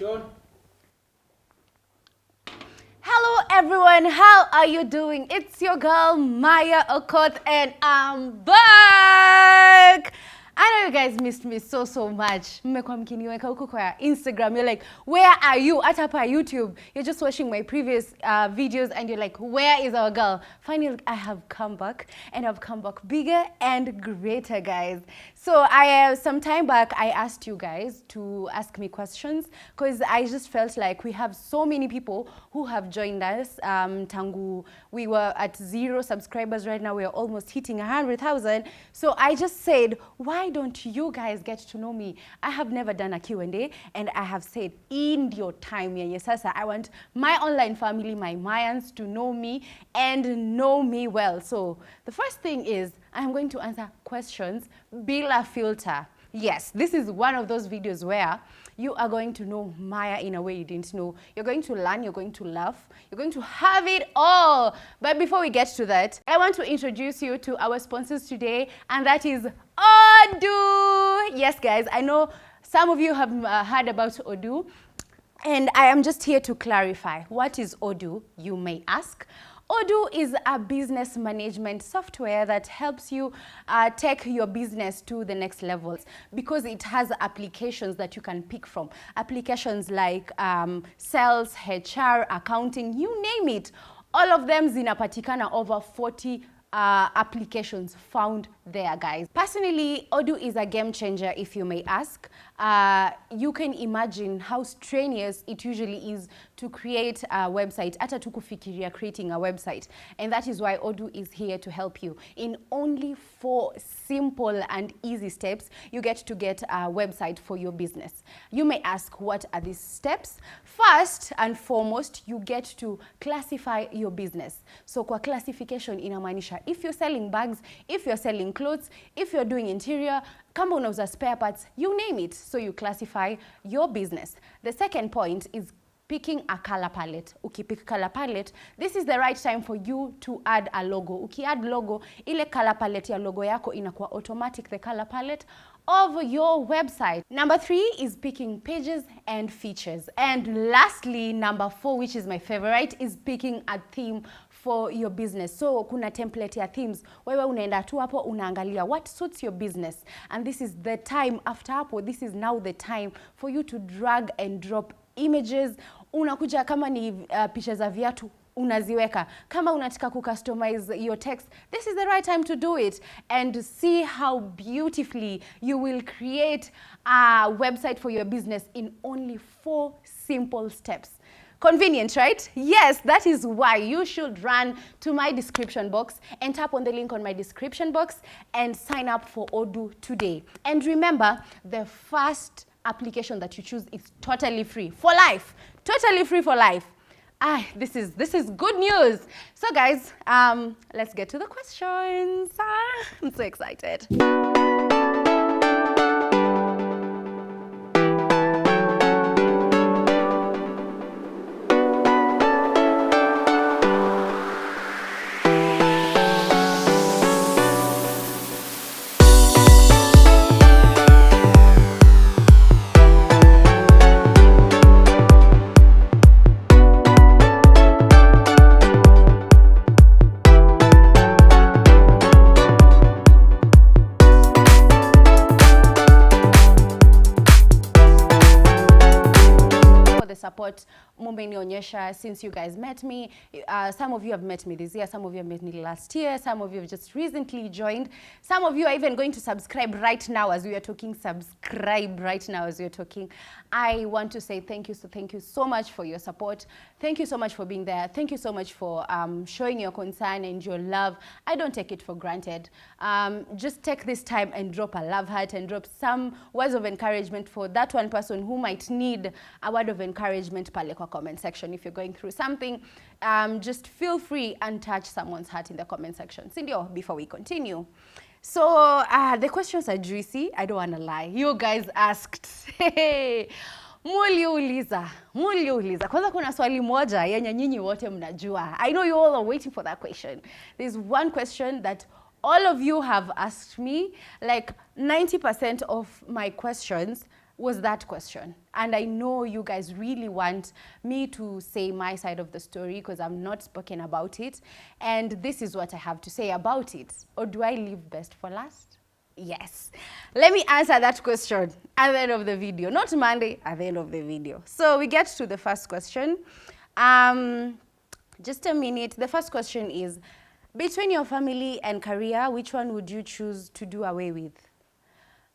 Action. Hello everyone, how are you doing? It's your girl Marya Okoth and I'm back! I know you guys missed me so much. Mmekuwa mkiniweka huko kwa Instagram. You're like, where are you? At hapa YouTube. You're just watching my previous videos and you're like, where is our girl? Finally, I have come back and I've come back bigger and greater, guys. So some time back, I asked you guys to ask me questions because I just felt like we have so many people who have joined us. Tangu, we were at 0 subscribers. Right now, we're almost hitting 100,000. So I just said, why don't you guys get to know me? I have never done a Q&A and I have said in your time yenye sasa I want my online family, my Mayans, to know me and know me well. So the first thing is I'm going to answer questions bila filter. Yes, this is one of those videos where you are going to know Maya in a way you didn't know. You're going to learn, you're going to laugh, you're going to have it all. But before we get to that, I want to introduce you to our sponsors today, and that is Odoo. Yes, guys, I know some of you have heard about Odoo, and I am just here to clarify. What is Odoo, you may ask? Odoo is a business management software that helps you take your business to the next levels because it has applications that you can pick from. Applications like sales, HR, accounting, you name it. All of them zinapatikana over 40 applications found there, guys. Personally, Odoo is a game changer, if you may ask. You can imagine how strenuous it usually is to create a website, ata tu kufikiria creating a website. And that is why Odoo is here to help you. In only 4 simple and easy steps, you get a website for your business. You may ask, what are these steps? First and foremost, you get to classify your business. So kwa classification inamaanisha, if you're selling bags, if you're selling clothes, if you're doing interior, kama unauza spare parts, you name it. So you classify your business. The second point is picking a color palette. Ukipick color palette, this is the right time for you to add a logo. Uki add logo, ile color palette ya logo yako inakuwa automatic the color palette of your website. Number 3 is picking pages and features. And lastly, number 4, which is my favorite, is picking a theme for your business. So kuna template ya themes. Wewe unaenda tu hapo unaangalia what suits your business. And this is the time after hapo, this is now the time for you to drag and drop images. Unakuja kama ni picha za viatu unaziweka. Kama unataka customize your text, this is the right time to do it and see how beautifully you will create a website for your business in only 4 simple steps. Convenient, right? Yes, that is why you should run to my description box and tap on the link on my description box and sign up for Odoo today. And remember, the first application that you choose is totally free for life. Totally free for life. This is good news. So guys, let's get to the questions. I'm so excited. Support mumenionyesha since you guys met me. Some of you have met me this year, some of you have met me last year, some of you have just recently joined. Some of you are even going to subscribe right now as we are talking. Subscribe right now as we are talking. I want to say thank you so much for your support. Thank you so much for being there. Thank you so much for showing your concern and your love. I don't take it for granted. Just take this time and drop a love heart and drop some words of encouragement for that one person who might need a word of encouragement pale kwa comment section. If you're going through something, just feel free and touch someone's heart in the comment section. Sindio, before we continue. So the questions are juicy. I don't want to lie. You guys asked. Muliuliza. Kwanza kuna swali moja yenye nyinyi wote mnajua. I know you all are waiting for that question. There's one question that all of you have asked me. Like 90% of my questions was that question. And I know you guys really want me to say my side of the story because I've not spoken about it. And this is what I have to say about it. Or do I leave best for last? Yes. Let me answer that question at the end of the video. Not Monday, at the end of the video. So we get to the first question. Just a minute. The first question is, between your family and career, which one would you choose to do away with?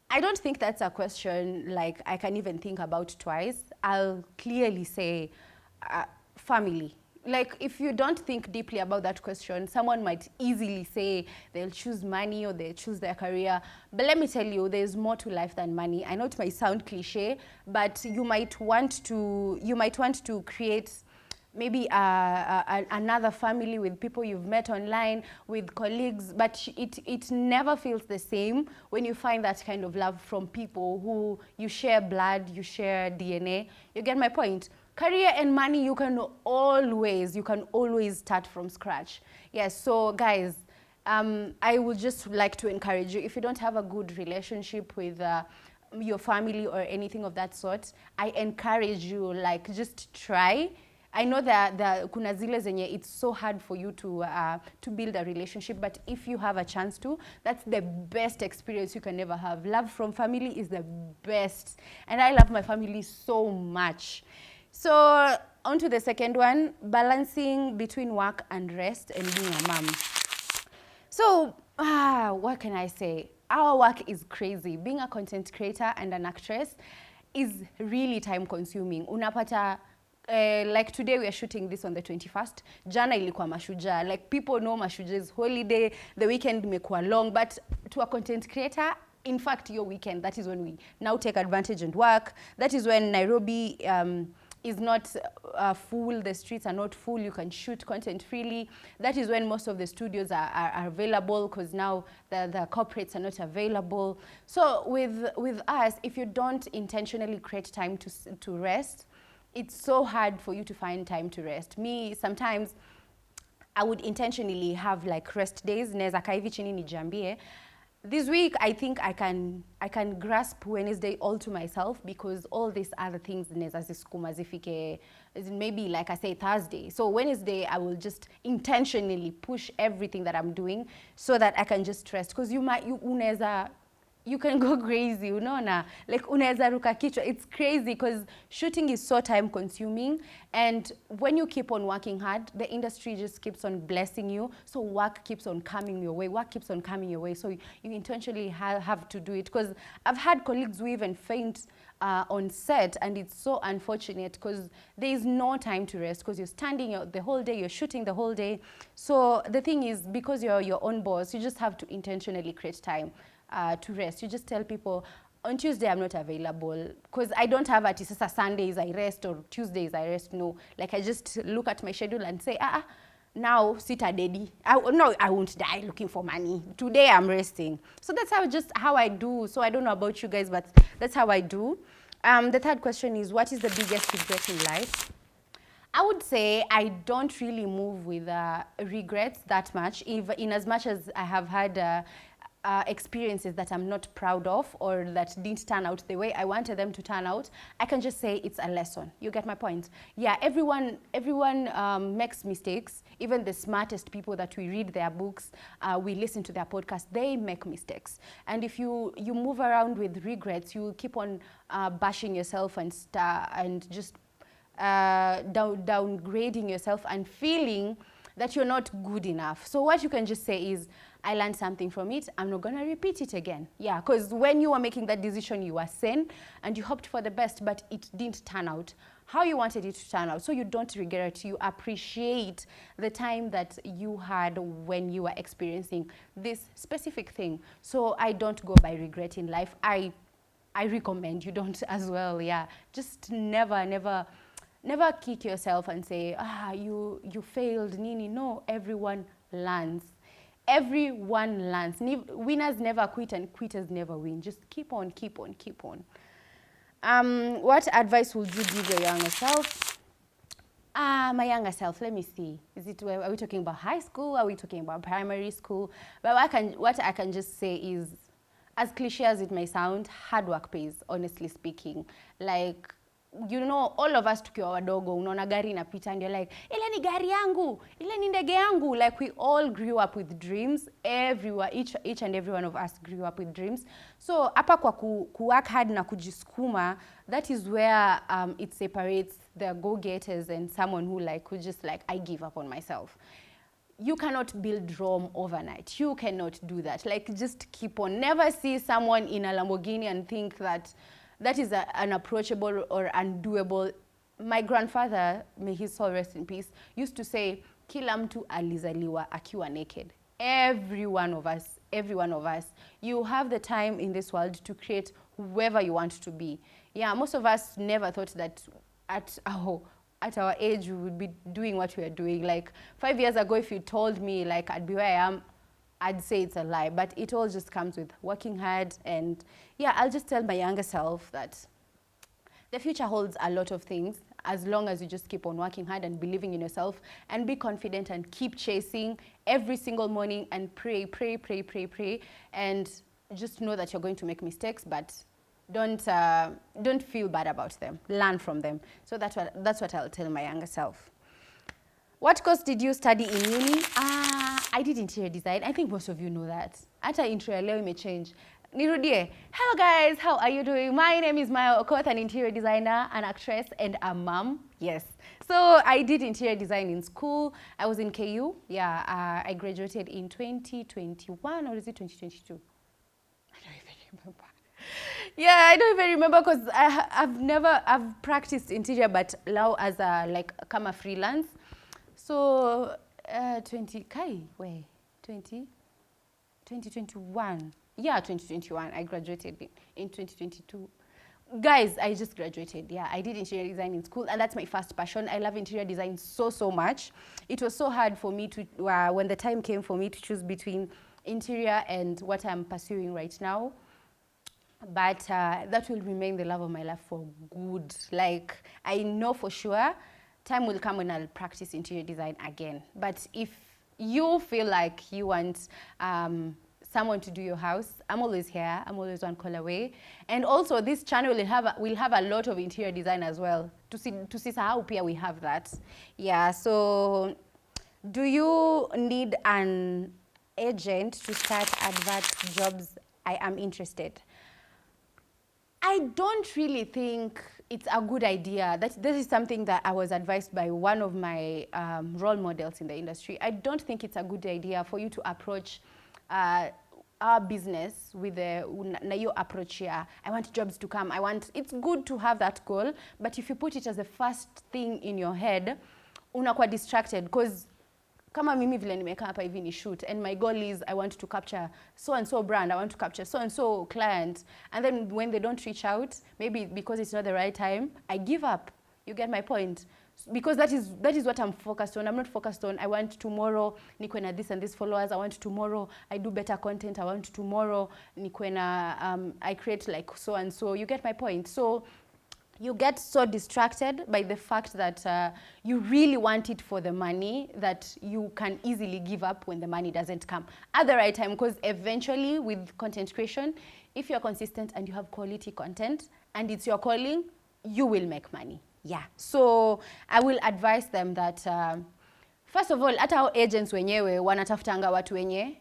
I don't think that's a question like I can even think about twice. I'll clearly say family. Like, if you don't think deeply about that question, someone might easily say they'll choose money or they'll choose their career. But let me tell you, there's more to life than money. I know it might sound cliche, but you might want to create maybe another family with people you've met online, with colleagues, but it never feels the same when you find that kind of love from people who you share blood, you share DNA. You get my point? Career and money, you can always start from scratch. Yes, so guys, I would just like to encourage you, if you don't have a good relationship with your family or anything of that sort, I encourage you, like, just try. I know that kuna zile zenye it's so hard for you to build a relationship, but if you have a chance to, that's the best experience you can ever have. Love from family is the best, and I love my family so much. So on to the second one, balancing between work and rest and being a mom. So what can I say? Our work is crazy. Being a content creator and an actress is really time consuming. Unapata like today we are shooting this on the 21st. Jana ilikuwa Mashujaa. Like, people know Mashujaa is holiday, the weekend imekuwa long, but to a content creator, in fact, your weekend, that is when we now take advantage and work. That is when Nairobi is not full, the streets are not full, you can shoot content freely. That is when most of the studios are available, because now the corporates are not available. So with us, if you don't intentionally create time to rest, it's so hard for you to find time to rest. Me, sometimes I would intentionally have like rest days. Neza kaivi chini nijambie. This week, I think I can grasp Wednesday all to myself, because all these other things neza ziskuma zifike, maybe like I say Thursday. So Wednesday, I will just intentionally push everything that I'm doing so that I can just rest. Because you can go crazy, unaona? Like, unaweza ruka kichwa. It's crazy because shooting is so time consuming, and when you keep on working hard, the industry just keeps on blessing you. So work keeps on coming your way. So you intentionally have to do it, because I've had colleagues who even faint on set, and it's so unfortunate because there is no time to rest, because you're standing the whole day, you're shooting the whole day. So the thing is, because you're your own boss, you just have to intentionally create time to rest. You just tell people, on Tuesday I'm not available, because I don't have at least Sundays I rest or Tuesdays I rest. No, like, I just look at my schedule and say, now sita dedi. No, I won't die looking for money. Today I'm resting. So that's how I do. So I don't know about you guys, but that's how I do. The third question is, what is the biggest regret in life? I would say I don't really move with regrets that much, in as much as I have had experiences that I'm not proud of, or that didn't turn out the way I wanted them to turn out. I can just say it's a lesson. You get my point? Yeah, everyone makes mistakes. Even the smartest people that we read their books, we listen to their podcasts, they make mistakes. And if you move around with regrets, you keep on bashing yourself and just downgrading yourself and feeling that you're not good enough. So what you can just say is, I learned something from it, I'm not gonna repeat it again. Yeah, because when you were making that decision, you were sane and you hoped for the best, but it didn't turn out how you wanted it to turn out. So you don't regret, you appreciate the time that you had when you were experiencing this specific thing. So I don't go by regret in life. I recommend you don't as well. Yeah, just never kick yourself and say, you failed, Nini. No, everyone learns. Everyone learns. Winners never quit and quitters never win. Just keep on. What advice would you give your younger self? My younger self, let me see. Are we talking about high school? Are we talking about primary school? But what I can just say is, as cliche as it may sound, hard work pays, honestly speaking. Like, you know, all of us tukiwa wadogo, unaona gari inapita and you're like, ile ni gari yangu, ile ni ndege yangu. Like, we all grew up with dreams. Everyone, each and every one of us grew up with dreams. So, hapa kwa work hard na kujiskuma, that is where it separates the go-getters and someone who just like, I give up on myself. You cannot build Rome overnight. You cannot do that. Like, just keep on. Never see someone in a Lamborghini and think that that is unapproachable or undoable. My grandfather, may his soul rest in peace, used to say, kila mtu alizaliwa akiwa naked. Every one of us. You have the time in this world to create whoever you want to be. Yeah, most of us never thought that at our age we would be doing what we are doing. Like 5 years ago, if you told me like I'd be where I am, I'd say it's a lie. But it all just comes with working hard. And yeah, I'll just tell my younger self that the future holds a lot of things as long as you just keep on working hard and believing in yourself and be confident and keep chasing every single morning and pray, and just know that you're going to make mistakes, but don't feel bad about them. Learn from them. So that's what I'll tell my younger self. What course did you study in uni? I did interior design. I think most of you know that. Ata interior leo may change. Nirudie. Hello guys, how are you doing? My name is Marya, an interior designer, an actress, and a mom. Yes. So I did interior design in school. I was in KU. Yeah, I graduated in 2021, or is it 2022? I don't even remember. Yeah, I don't even remember because I've practiced interior, but now as a kama freelance. So 2021. Yeah, 2021. I graduated in 2022. Guys, I just graduated. Yeah, I did interior design in school, and that's my first passion. I love interior design so much. It was so hard for me to, when the time came for me to choose between interior and what I'm pursuing right now. But that will remain the love of my life for good. Like, I know for sure time will come when I'll practice interior design again. But if you feel like you want someone to do your house, I'm always here. I'm always one call away. And also, this channel will have a lot of interior design as well. To see how we have that. Yeah, so do you need an agent to start advert jobs? I am interested. I don't really think it's a good idea. This is something that I was advised by one of my role models in the industry. I don't think it's a good idea for you to approach our business with your approach here. I want jobs to come. It's good to have that goal, but if you put it as the first thing in your head, unakuwa distracted, because kama mimi vile nimeka hapa hivi ni shoot, and my goal is I want to capture so and so brand, I want to capture so and so client, and then when they don't reach out, maybe because it's not the right time, I give up. You get my point? Because that is what I'm focused on. I'm not focused on I want tomorrow nikuwe na this and this followers, I want tomorrow I do better content, I want tomorrow nikuwe na I create like so and so. You get my point? So you get so distracted by the fact that you really want it for the money that you can easily give up when the money doesn't come at the right time. Because eventually with content creation, if you're consistent and you have quality content and it's your calling, you will make money. Yeah. So I will advise them that first of all, hata hao agents wenyewe wanatafutanga watu wenye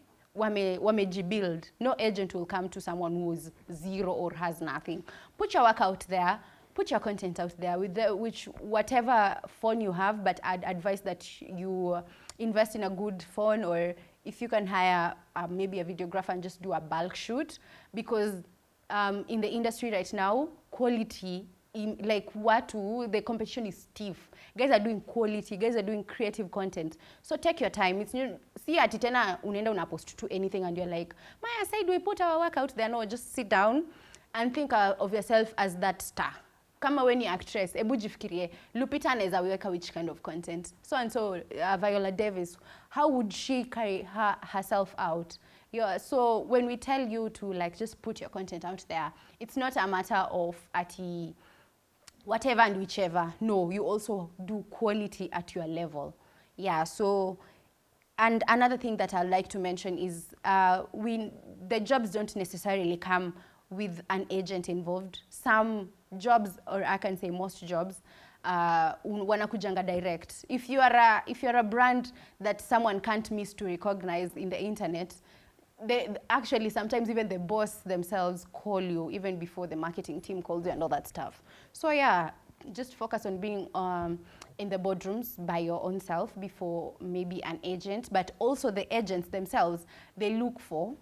wamejibuild. No agent will come to someone who is zero or has nothing. Put your work out there. Put your content out there with whatever phone you have, but I'd advise that you invest in a good phone, or if you can hire maybe a videographer and just do a bulk shoot, because in the industry right now, quality, the competition is stiff. Guys are doing quality, guys are doing creative content. So take your time. It's not, see ati tena unaenda unapost to anything and you're like, Maya, said we put our work out there. No, just sit down and think of yourself as that star. Kama we ni actress, ebu jifikirie, Lupita anaweza weka which kind of content? So and so, Viola Davis, how would she carry herself out? Yeah, so when we tell you to just put your content out there, it's not a matter of whatever and whichever. No, you also do quality at your level. Yeah, so And another thing that I'd like to mention is the jobs don't necessarily come with an agent involved. Some jobs, or I can say most jobs, wanakujanga direct. If you're a brand that someone can't miss to recognize in the internet, they actually sometimes even the boss themselves call you even before the marketing team calls you and all that stuff. So yeah, just focus on being in the boardrooms by your own self before maybe an agent. But also the agents themselves, they look for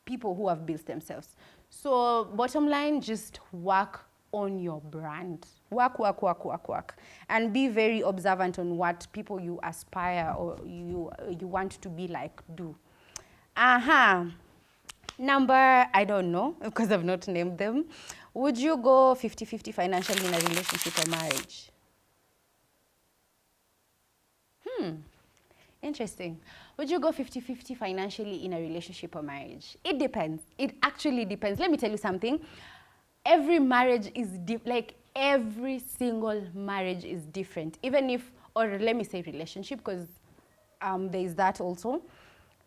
people who have built themselves. So bottom line, just work on your brand. Work. And be very observant on what people you aspire or you want to be like do. Number, I don't know, because I've not named them. Would you go 50-50 financially in a relationship or marriage? Interesting. Would you go 50-50 financially in a relationship or marriage? It depends. It actually depends. Let me tell you something. Every marriage is like every single marriage is different. Even if, or let me say relationship, because there is that also.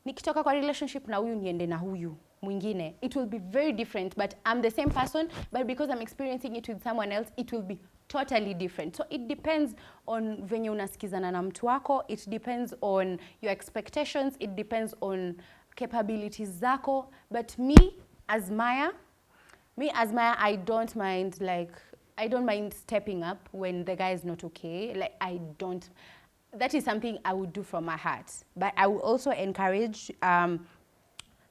Nikitoka kwa relationship na huyu niende na huyu mwingine, it will be very different, but I'm the same person, but because I'm experiencing it with someone else, it will be totally different. So it depends on venye unasikizana na mtu wako, it depends on your expectations, it depends on capabilities zako, but me as Maya, I don't mind stepping up when the guy is not okay. Like that is something I would do from my heart. But I will also encourage,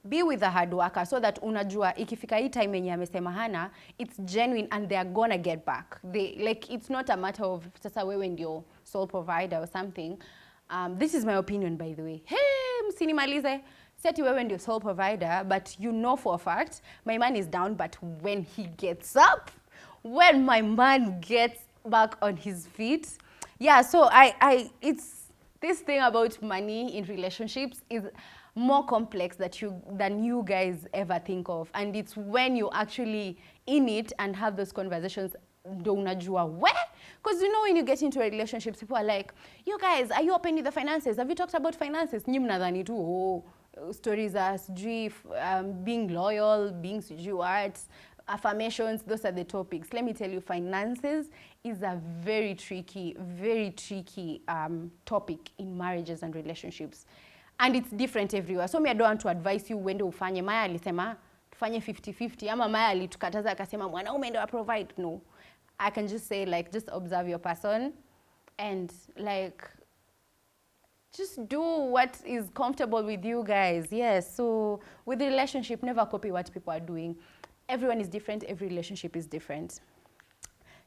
be with a hard worker so that unajua ikifika hii time yenye amesema hana, it's genuine and they are gonna get back. It's not a matter of sasa wewe ndio sole provider or something. This is my opinion, by the way. Hey, msinimalize. Seti wewe ndio sole provider, but you know for a fact my man is down, but when he gets up, when my man gets back on his feet, yeah, so it's this thing about money in relationships is more complex than you guys ever think of. And it's when you're actually in it and have those conversations, ndo unajua where? Because you know when you get into a relationship, people are like, you guys, are you open with the finances? Have you talked about finances? Nyi mnadhani tu, stories are being loyal, being sijui what, affirmations, those are the topics. Let me tell you, finances is a very tricky topic in marriages and relationships. And it's different everywhere. So me, I don't want to advise you when ufanye. Maya alisema tufanye 50-50 ama Maya alitukataza akasema mwanaume ndio provide. No. I can just say just observe your person and just do what is comfortable with you guys. Yes. So with the relationship, never copy what people are doing. Everyone is different. Every relationship is different.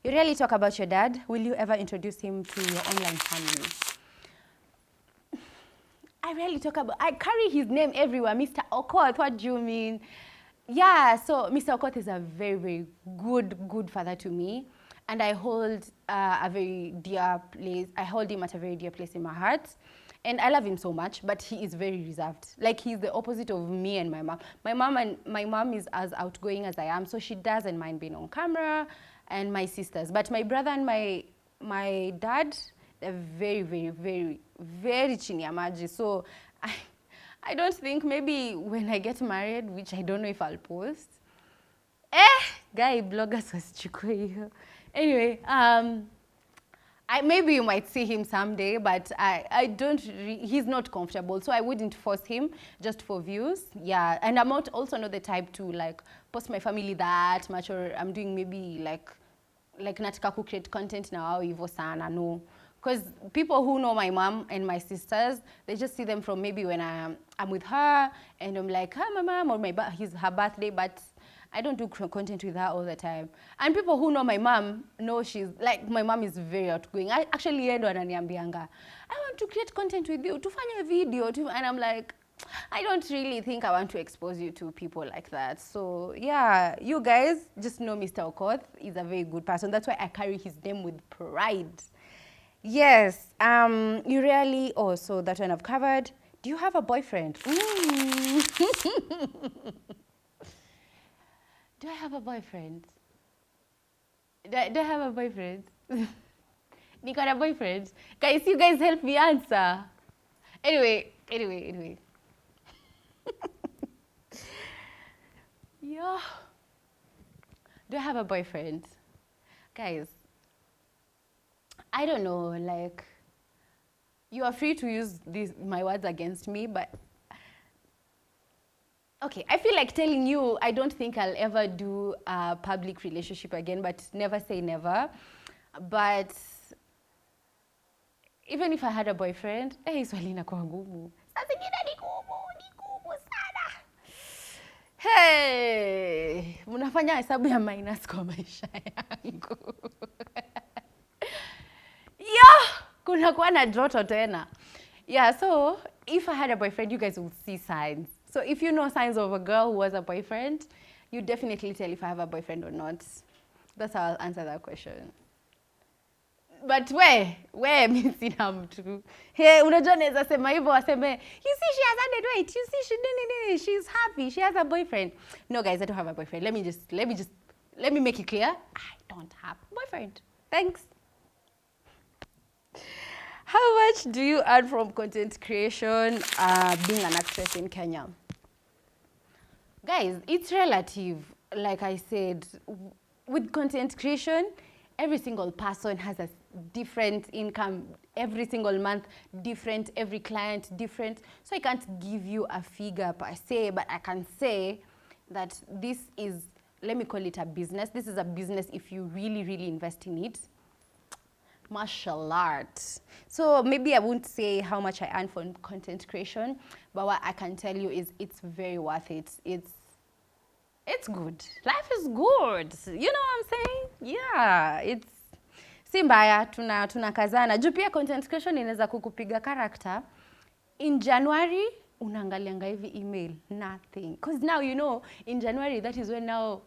You really talk about your dad. Will you ever introduce him to your online family? I carry his name everywhere. Mr. Okoth, what do you mean? Yeah, so Mr. Okoth is a very, very good father to me. And I hold a very dear place. I hold him at a very dear place in my heart. And I love him so much, but he is very reserved. Like, he's the opposite of me and my mom. My mom is as outgoing as I am, so she doesn't mind being on camera, and my sisters. But my brother and my dad, they're very, very, very, very chini ya maji. So I don't think maybe when I get married, which I don't know if I'll post. Guy, bloggers wasichukue hiyo. Anyway, maybe you might see him someday, but he's not comfortable, so I wouldn't force him just for views. Yeah, and I'm also not the type to post my family that much, or I'm doing maybe like nataka ku create content now hivyo sana, no. Because people who know my mom and my sisters, they just see them from maybe when I'm with her, and I'm like, hi, my mom, or her birthday, but I don't do content with her all the time. And people who know my mom know my mom is very outgoing. Actually, yeye ndo ananiambianga, I want to create content with you, tufanye video, and I'm like, I don't really think I want to expose you to people like that. So yeah, you guys just know Mr. Okoth is a very good person. That's why I carry his name with pride. Yes, you really, so that one I've covered. Do you have a boyfriend? Do I have a boyfriend? Do I have a boyfriend? You got a boyfriend? Guys, you guys help me answer. Anyway, Anyway. Yeah. Do I have a boyfriend? Guys, I don't know, like, you are free to use my words against me, but okay, I feel like telling you I don't think I'll ever do a public relationship again, but never say never. But even if I had a boyfriend, swali inakuwa ngumu. Saa zingine ni ngumu sana. Hey, mnafanya hesabu ya minus kwa maisha yangu. Kunakuwa na joto tena. Yeah, so if I had a boyfriend, you guys will see signs. So if you know signs of a girl who has a boyfriend, you definitely tell if I have a boyfriend or not. That's how I'll answer that question. But where mi sina mtu. Hey, unajua naweza sema hivyo waseme, you see she has added weight, you see she's happy, she has a boyfriend. No guys, I don't have a boyfriend. Let me make it clear. I don't have a boyfriend. Thanks. How much do you earn from content creation, being an actress in Kenya? Guys, it's relative. Like I said, with content creation, every single person has a different income. Every single month, different. Every client, different. So I can't give you a figure per se, but I can say that this is, let me call it a business. This is a business if you really, really invest in it. Martial art. So maybe I won't say how much I earn from content creation, but what I can tell you is it's very worth it. It's good. Life is good. You know what I'm saying? Yeah, it's si mbaya, tunakazana. Juu pia content creation inaweza kukupiga character. In January, unaangalianga hivi email, nothing. Because now, you know, in January, that is when now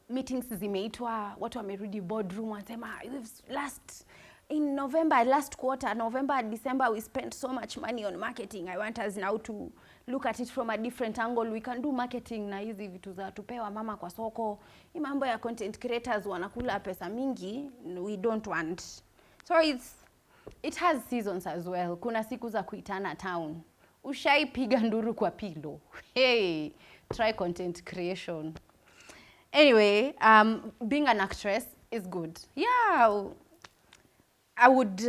meetings zimeitwa, watu wamerudi boardroom, wanasema, in November, last quarter, November, December, we spent so much money on marketing. I want us now to look at it from a different angle. We can do marketing na hizi vitu za tupewa mama kwa soko. Hii mambo ya content creators wanakula pesa mingi, we don't want. So it has seasons as well. Kuna siku za kuitana town. Ushaipiga nduru kwa pillow. Hey, try content creation. Anyway, being an actress is good. Yeah, I would,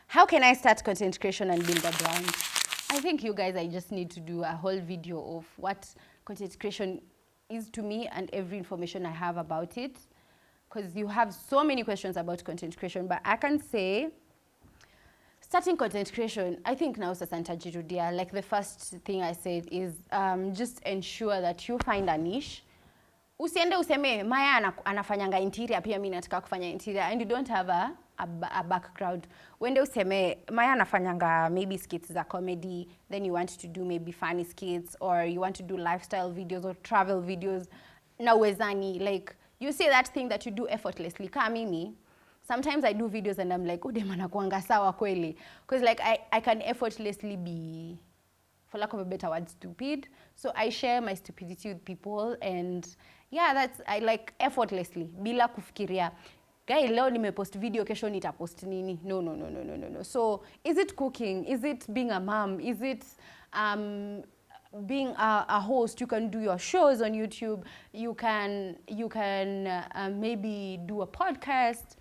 how can I start content creation and build a brand? I think you guys, I just need to do a whole video of what content creation is to me and every information I have about it. Because you have so many questions about content creation, but I can say, starting content creation, I think now sasantajirudia, like the first thing I said is just ensure that you find a niche. Usiende useme, Maya anafanyanga interior, pia mimi nataka kufanya interior, and you don't have a background. Wende useme, Maya anafanyanga maybe skits za comedy, then you want to do maybe funny skits, or you want to do lifestyle videos or travel videos. Na uwezani, like, you say that thing that you do effortlessly. Kama mimi, sometimes I do videos and I'm like, dem anakuanga sawa kweli. Because like I can effortlessly be, for lack of a better word, stupid. So I share my stupidity with people, and yeah, I like effortlessly, bila kufikiria. Guy, leo nimepost video, kesho nitapost nini? No. So is it cooking? Is it being a mom? Is it being a host? You can do your shows on YouTube. You can maybe do a podcast.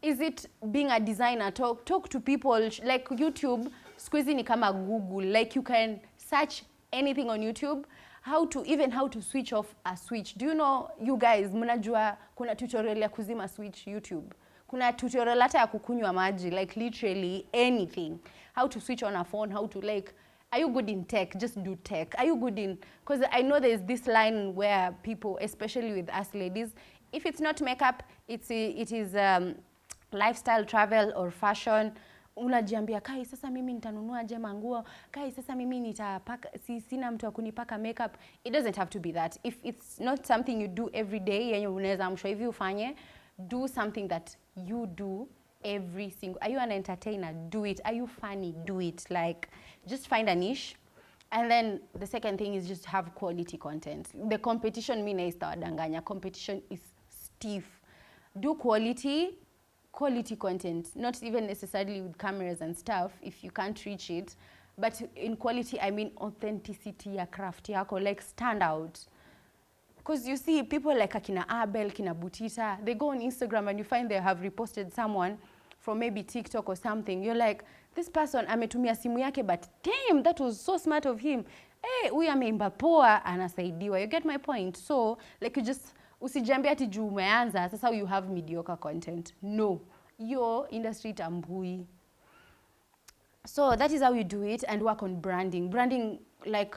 Is it being a designer? Talk to people. Like YouTube, squeezy ni kama Google. Like you can search anything on YouTube. How to switch off a switch. Do you know, you guys, mnajua kuna tutorial ya kuzima switch YouTube. Kuna tutorial hata ya kukunywa maji, like literally anything. How to switch on a phone, how to like, are you good in tech? Just do tech. Are you good in, because I know there's this line where people, especially with us ladies, if it's not makeup, it is lifestyle, travel, or fashion. Unajiambia, kai sasa mimi nitanunua je manguo, kai sasa mimi nitapaka, sina mtu wa kunipaka makeup. It doesn't have to be that. If it's not something you do every day, yenye unaweza amshwa hivi ufanye, do something that you do every single. Are you an entertainer? Do it. Are you funny? Do it. Like, just find a niche. And then the second thing is just have quality content. The competition, mimi naista wadanganya. Competition is stiff. Do quality. quality content, not even necessarily with cameras and stuff if you can't reach it, but in quality I mean authenticity ya craft yako, like stand out. Because you see people like Akina Abel, Kina Butita, they go on Instagram and you find they have reposted someone from maybe TikTok or something. You're like, this person ametumia simu yake, but damn, that was so smart of him. Eh, huyu ameimba poa, anasaidiwa. You get my point? So, like you just, usijambia ati juu umeanza, that's how you have mediocre content. No. Your industry tambui. So that is how you do it, and work on branding. Branding, like,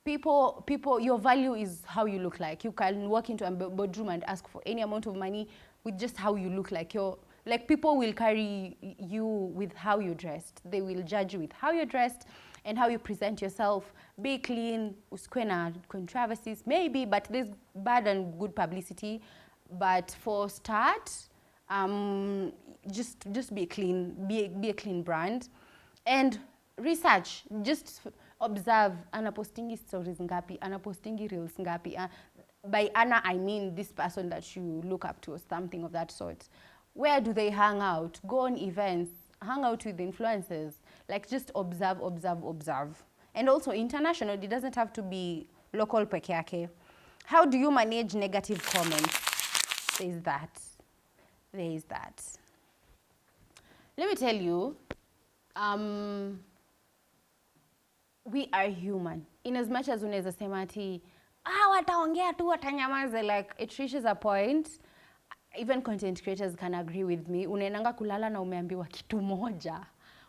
people, your value is how you look like. You can walk into a boardroom and ask for any amount of money with just how you look like. Like, people will carry you with how you're dressed. They will judge you with how you're dressed and how you present yourself. Be clean, usikwe na controversies, maybe, but there's bad and good publicity. But for start, just be clean, be a clean brand. And research, just observe, anapostingi stories ngapi, anapostingi reels ngapi. By Anna, I mean this person that you look up to or something of that sort. Where do they hang out? Go on events, hang out with influencers. Like, just observe, observe, observe. And also international, it doesn't have to be local peke yake. How do you manage negative comments? There is that. There is that. Let me tell you, we are human. In as much as unaweza sema ati, wataongea tu, watanyamaze, like, it reaches a point, even content creators can agree with me, unaendanga kulala na umeambiwa kitu moja,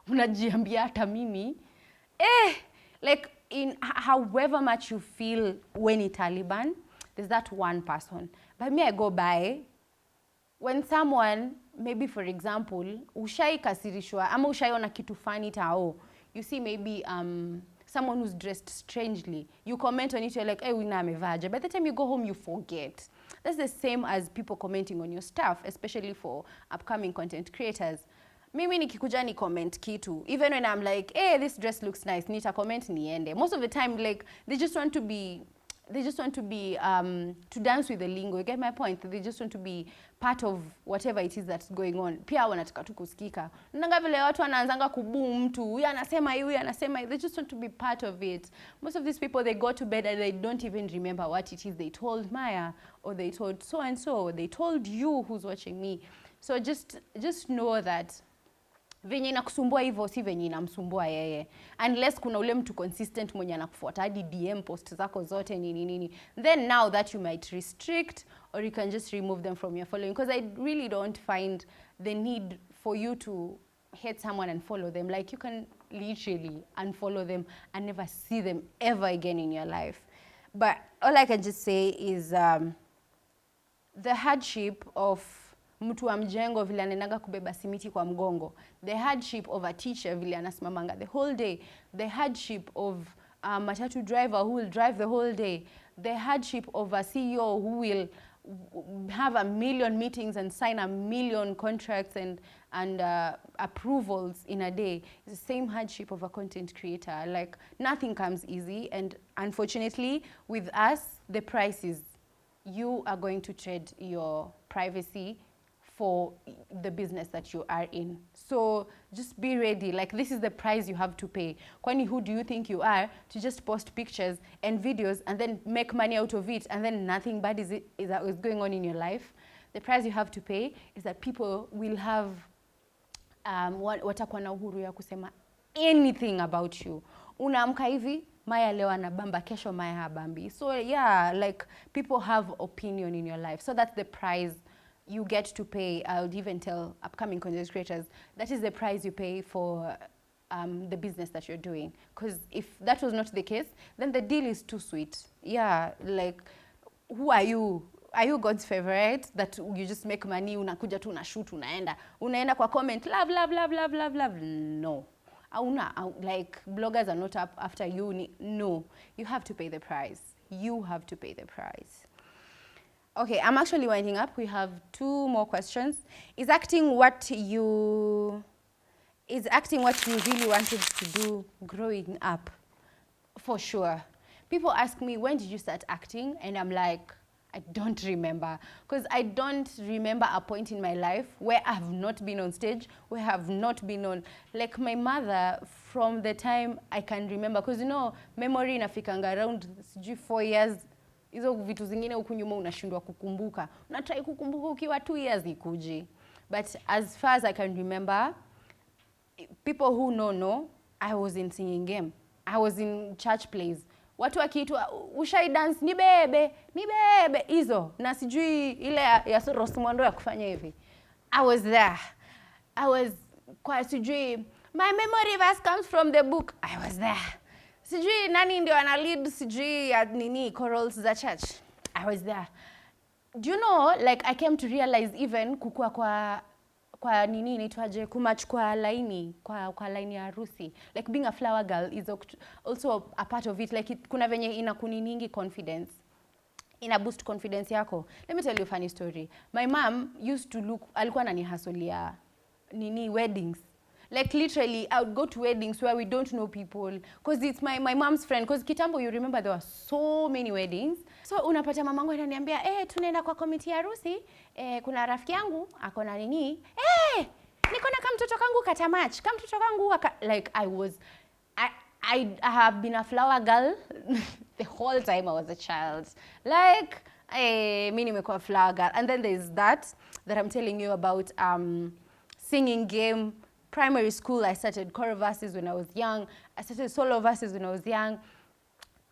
unajiambia hata mimi, like, in however much you feel when it's Taliban, there's that one person. But me, I go by, when someone, maybe for example, ushai kasirishwa, ama ushaiona kitu funny tao, you see maybe someone who's dressed strangely, you comment on it, you're like, wina amevaje. By the time you go home, you forget. That's the same as people commenting on your stuff, especially for upcoming content creators. Mimi nikikuja ni comment kitu, even when I'm like, this dress looks nice, nita comment niende. Most of the time, like, they just want to dance with the lingo. You get my point? They just want to be part of whatever it is that's going on. Pia wanataka tu kusikika. Nanga vile watu wanaanzanga kuboom mtu, huyu anasema hivi, huyu anasema hivi. They just want to be part of it. Most of these people, they go to bed and they don't even remember what it is they told Maya, or they told so and so, or they told you who's watching me. So just know that venye inakusumbua hivyo si venye inamsumbua yeye, unless kuna ule mtu consistent mwenye anakufuata hadi DM post zako zote nini, then now that you might restrict, or you can just remove them from your following, because I really don't find the need for you to hate someone and follow them. Like, you can literally unfollow them and never see them ever again in your life. But all I can just say is the hardship of mtu wa mjengo vile anaendaga kubeba simiti kwa mgongo, the hardship of a teacher vile anasimamanga the whole day, the hardship of a matatu driver who will drive the whole day, the hardship of a CEO who will have 1 million meetings and sign 1 million contracts and approvals in a day. It's the same hardship of a content creator. Like, nothing comes easy, and unfortunately with us, the price is you are going to trade your privacy for the business that you are in. So just be ready. Like, this is the price you have to pay. Kwani, who do you think you are to just post pictures and videos and then make money out of it, and then nothing bad is going on in your life? The price you have to pay is that people will have watakuwa na uhuru ya kusema anything about you. Unaamka hivi, Maya leo anabamba, kesho Maya habambi. So yeah, like, people have opinion in your life. So that's the price you get to pay. I'll even tell upcoming content creators, that is the price you pay for the business that you're doing. Because if that was not the case, then the deal is too sweet. Yeah, like, who are you? Are you God's favorite that you just make money, unakuja tu unashoot, unaenda kwa comment, love, love, love, love, love, love? No. Like, bloggers are not up after you. No. You have to pay the price. You have to pay the price. Okay, I'm actually winding up. We have 2 more questions. Is acting what you really wanted to do growing up? For sure. People ask me, when did you start acting? And I'm like, I don't remember, because I don't remember a point in my life where I have not been on stage, where I have not been on, like my mother, from the time I can remember, because memory inafikanga around 4 years. Hizo vitu zingine huku nyuma unashindwa kukumbuka. Unatry kukumbuka ukiwa 2 years ikuji. But as far as I can remember, people who know, I was in singing game. I was in church plays. Watu wakiitwa ushai dance ni bebe hizo na sijui ile ya Rose Mwando ya kufanya hivi. I was there. I was kwa sijui my memory verse comes from the book. I was there. Sijui nani ndio ana lead sijui ya nini chorals za church. I was there. Do you know, like I came to realize even kukua kwa nini inaitwaje kumatch kwa laini kwa laini ya harusi, like being a flower girl is also a part of it, like kuna venye inakuniningi confidence, ina boost confidence yako. Let me tell you a funny story. My mom used to look, alikuwa ananihasulia nini weddings. Like literally, I would go to weddings where we don't know people, because it's my mom's friend. Because kitambo, you remember there were so many weddings. So unapata mamangu ananiambia, tunaenda kwa committee ya harusi, kuna rafiki yangu ako na nini, niko na kamtoto kangu katamach, kamtoto kangu like I have been a flower girl the whole time I was a child. Like mimi nimekuwa a flower girl. And then there's that I'm telling you about, singing game. Primary school, I started choral verses when I was young. I started solo verses when I was young.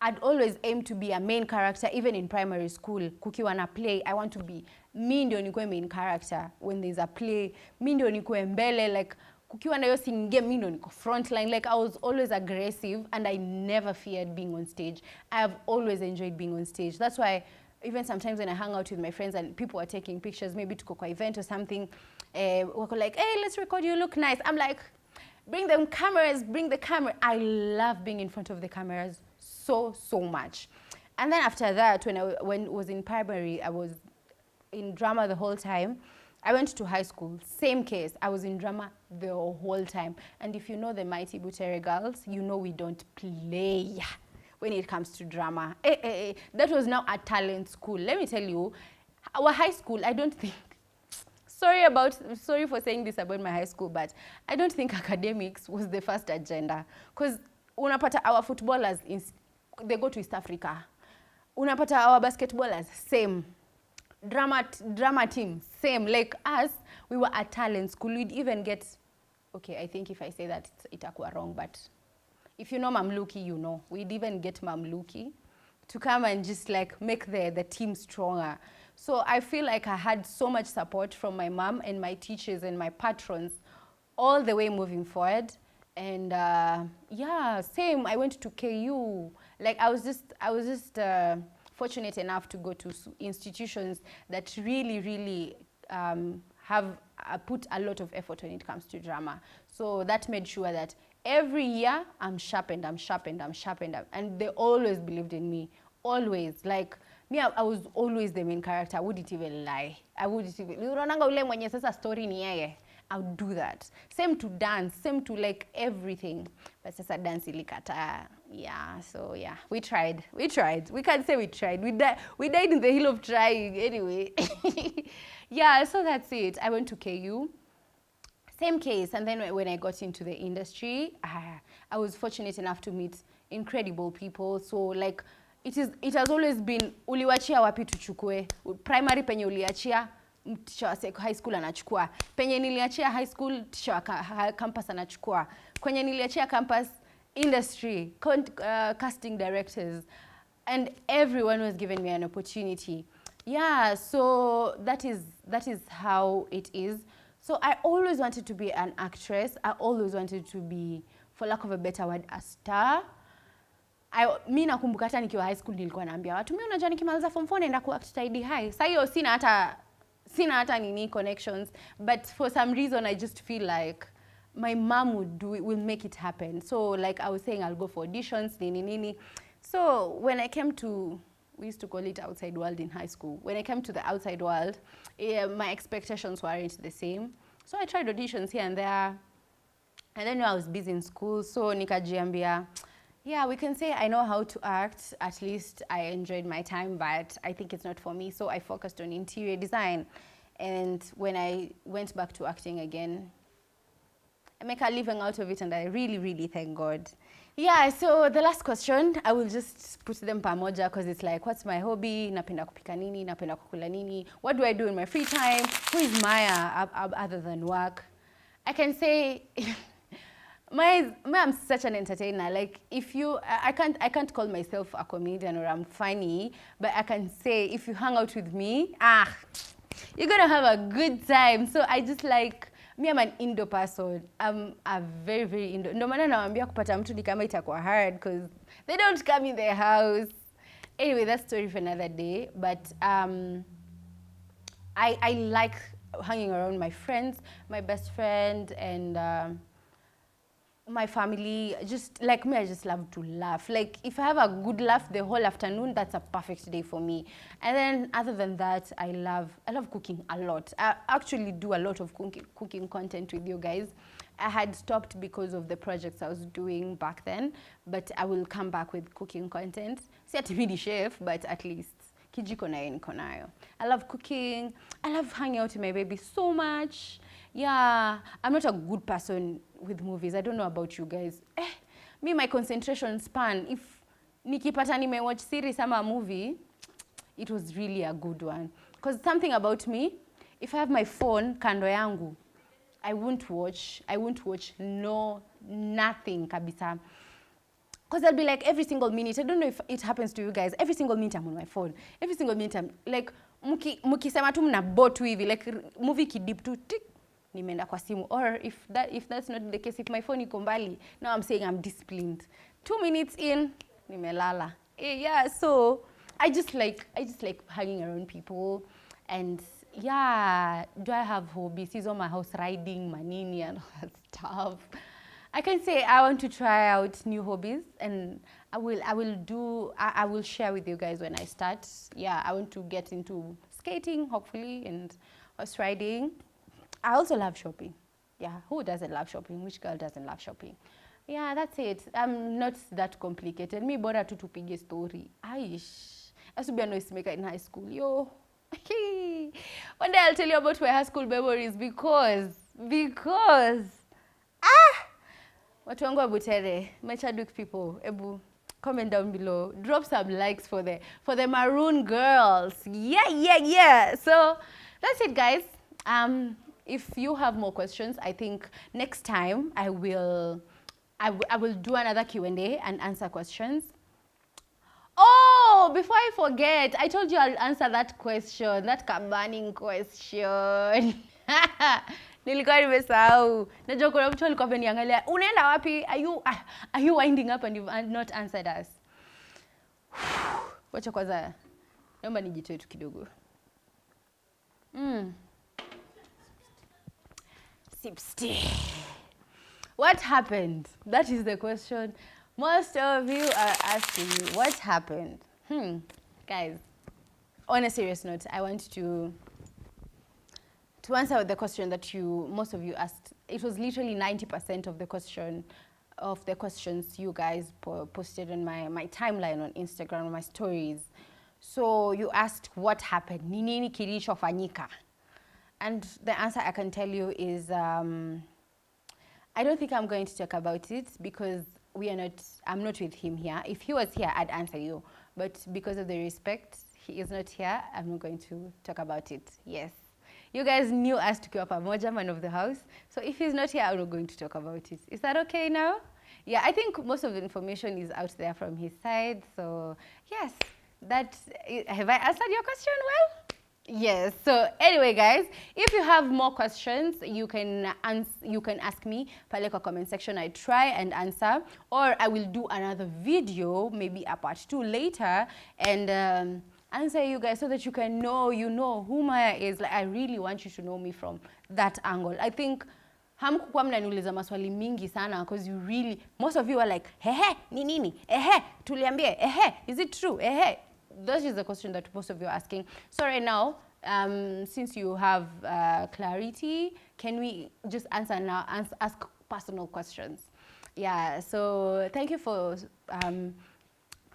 I'd always aim to be a main character, even in primary school. Kukiwa na play, I want to be, mi ndio nikuwe main character. When there's a play, mi ndio nikuwe mbele, like, kukiwa na hiyo singing game, mi ndio niko frontline. Like, I was always aggressive, and I never feared being on stage. I have always enjoyed being on stage. That's why, even sometimes when I hang out with my friends and people are taking pictures, maybe to go event or something, we're like, hey, let's record, you look nice. I'm like, bring them cameras, bring the camera. I love being in front of the cameras so much. And then after that, when I was in primary, I was in drama the whole time. I went to high school, same case. I was in drama the whole time. And if you know the Mighty Butere girls, you know we don't play when it comes to drama. That was now a talent school. Let me tell you, our high school, I don't think, sorry for saying this about my high school, but I don't think academics was the first agenda. Because unapata our footballers, they go to East Africa. Unapata our basketballers, same. Drama team, same. Like us, we were a talent school. We'd even get, okay, I think if I say that, itakuwa wrong, but if you know Mamluki, you know. We'd even get Mamluki to come and just like make the team stronger. So I feel like I had so much support from my mom and my teachers and my patrons all the way moving forward. And yeah, same. I went to KU. Like I was just fortunate enough to go to institutions that really have put a lot of effort when it comes to drama. So that made sure that every year I'm sharpened. And they always believed in me. Always. Like me, I was always the main character. I wouldn't even lie. Unaonanga ule mwenye sasa story ni yeye. I would do that. Same to dance, same to like everything. But sasa dance ilikata. Yeah, so yeah, we tried. We can't say we tried. We died in the hill of trying anyway. Yeah, so that's it. I went to KU. Same case. And then when I got into the industry, I was fortunate enough to meet incredible people. So like, it has always been, uliwachia wapi tuchukue. Primary penye uliachia, teacher wa high school anachukua. Penye niliachia high school, teacher wa campus anachukua. Kwenye niliachia campus, industry, casting directors, and everyone was giving me an opportunity. Yeah, so that is how it is. So I always wanted to be an actress. I always wanted to be, for lack of a better word, a star. Mi nakumbuka hata nikiwa high school nilikuwa naambia watu, mimi unajua nikimaliza form 4 naenda kuact Tidy High. Sasa hiyo sina hata nini connections, but for some reason I just feel like my mom will make it happen. So like I was saying, I'll go for auditions, nini. So when I came to, we used to call it outside world in high school. When I came to the outside world, my expectations weren't the same. So I tried auditions here and there. And then I was busy in school, so nikajiambia, Yeah, we can say I know how to act. At least I enjoyed my time, but I think it's not for me. So I focused on interior design. And when I went back to acting again, I make a living out of it, and I really, really thank God. Yeah, so the last question, I will just put them pamoja because it's like, what's my hobby? Napenda kupika nini? Napenda kukula nini? What do I do in my free time? Who is Maya other than work? I can say, I'm such an entertainer. Like, if you, I can't call myself a comedian or I'm funny, but I can say if you hang out with me, you're gonna have a good time. So I just like, me, I'm an indoor person. I'm a very, very indoor. Ndo maana nawaambia kupata mtu ni kama itakuwa hard because they don't come in their house. Anyway, that's story for another day. But I like hanging around my friends, my best friend, and my family. Just like me, I just love to laugh. Like if I have a good laugh the whole afternoon, that's a perfect day for me. And then other than that, I love cooking a lot. I actually do a lot of cooking content with you guys. I had stopped because of the projects I was doing back then, but I will come back with cooking content. Si ati mimi ni chef, but at least kijiko nayo niko nayo. I love cooking. I love hanging out with my baby so much. Yeah, I'm not a good person with movies. I don't know about you guys. Me, my concentration span, if nikipata nimewatch series ama movie, it was really a good one. Because something about me, if I have my phone kando yangu, I won't watch nothing kabisa. Because I'll be like every single minute, I don't know if it happens to you guys, every single minute I'm on my phone. Every single minute I'm like, mukisema tu mnabo tu hivi, like movie kidip tu, tick, nimeenda kwa simu. Or if that's not the case, if my phone iko mbali, now I'm saying I'm disciplined. 2 minutes in, nimelala. Yeah, so I just like hanging around people. And yeah, do I have hobbies? Is on my house riding, manini and all that stuff. I can say I want to try out new hobbies, and I will share with you guys when I start. Yeah, I want to get into skating, hopefully, and horse riding. I also love shopping. Yeah, who doesn't love shopping? Which girl doesn't love shopping? Yeah, that's it. I'm not that complicated. Me bora tu tupige story. Aish. I used to be a noisemaker in high school. Yo. One day I'll tell you about my high school memories because watu wangu wa Butere, my Chadwick people, ebu comment down below. Drop some likes for the maroon girls. Yeah. So that's it, guys. If you have more questions, I think next time I will do another Q&A and answer questions. Oh, before I forget, I told you I'll answer that question, that burning question. Nilikuwa nimesahau. Najua kuna mtu alikuwa ameniangalia, unaenda wapi? Are you winding up and you've not answered us? Wacha kwanza. Naomba nijitoe tu kidogo. Sipsti. What happened? That is the question. Most of you are asking me, what happened? Guys, on a serious note, I want to answer the question that most of you asked. It was literally 90% of the questions you guys posted on my timeline on Instagram, on my stories. So you asked what happened, ni nini kilichofanyika? And the answer I can tell you is I don't think I'm going to talk about it because I'm not with him here. If he was here, I'd answer you. But because of the respect, he is not here, I'm not going to talk about it. Yes. You guys knew us tukiwa pamoja, man of the house. So if he's not here, I'm not going to talk about it. Is that okay now? Yeah, I think most of the information is out there from his side. So yes, have I answered your question well? Yes. So anyway, guys, if you have more questions, you can ask me pale kwa comment section. I try and answer, or I will do another video, maybe a part 2 later, and answer you guys so that you can know who Maya is. Like, I really want you to know me from that angle. I think hamkukuwa mnaniuliza maswali mingi sana because most of you are like, ni nini? Tuliambie, is it true? That is the question that most of you are asking. So right now, since you have clarity, can we just answer now, ask personal questions? Yeah, so thank you for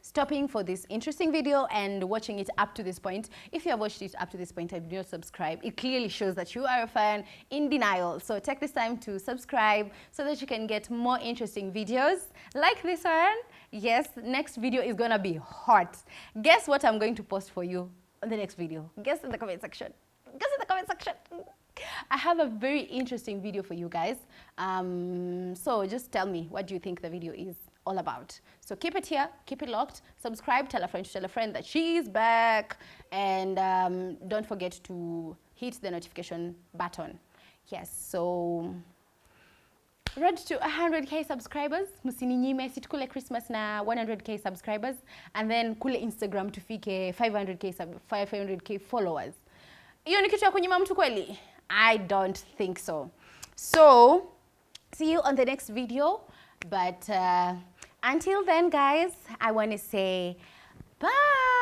stopping for this interesting video and watching it up to this point. If you have watched it up to this point and did not subscribe, it clearly shows that you are a fan in denial. So take this time to subscribe so that you can get more interesting videos like this one. Yes, next video is gonna be hot. Guess what I'm going to post for you on the next video? Guess in the comment section. Guess in the comment section. I have a very interesting video for you guys. So just tell me, what do you think the video is all about? So keep it here, keep it locked, subscribe, tell a friend that she is back, and don't forget to hit the notification button. Yes, so road to 100k subscribers. Musininyime situkule Christmas na 100k subscribers, and then kule Instagram tufike 500k followers. Hiyo ni kitu ya kunyima mtu kweli? I don't think so. So, see you on the next video. But until then, guys, I want to say bye.